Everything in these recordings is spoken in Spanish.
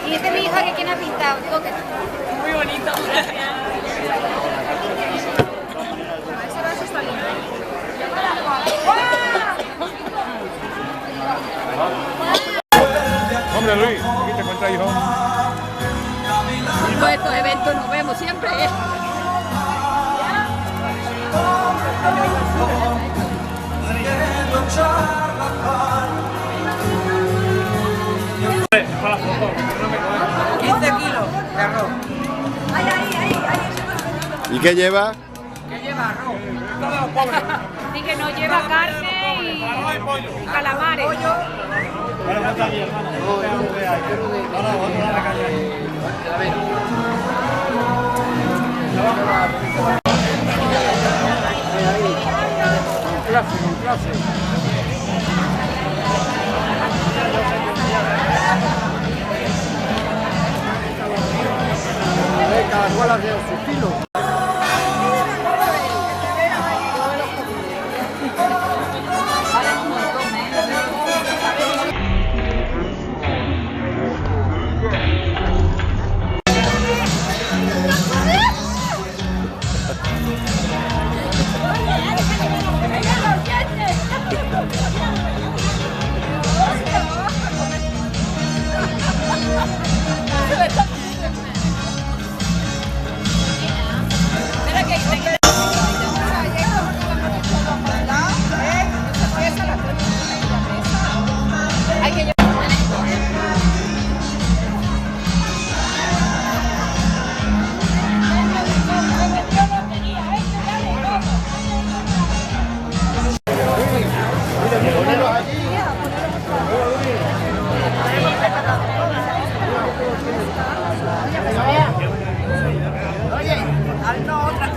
Y este es mi hija que quién ha pintado, digo que Muy bonito. Hombre Luis, aquí te encuentras, hijo. En estos eventos nos vemos siempre. Para la foto, no me coges. 15 kilos de arroz. ¿Y qué lleva? ¿Qué lleva arroz? Y que no lleva carne y calamares. Ahora falta allí, hermano. Ahora, otra la calle ahí. Un clase. Cada cual hace su estilo.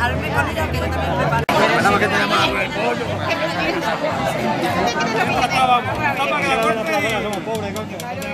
Hazme con ella que yo también preparo. Nada más que tenemos pollo. Vamos, que la corte. Somos pobres, coño.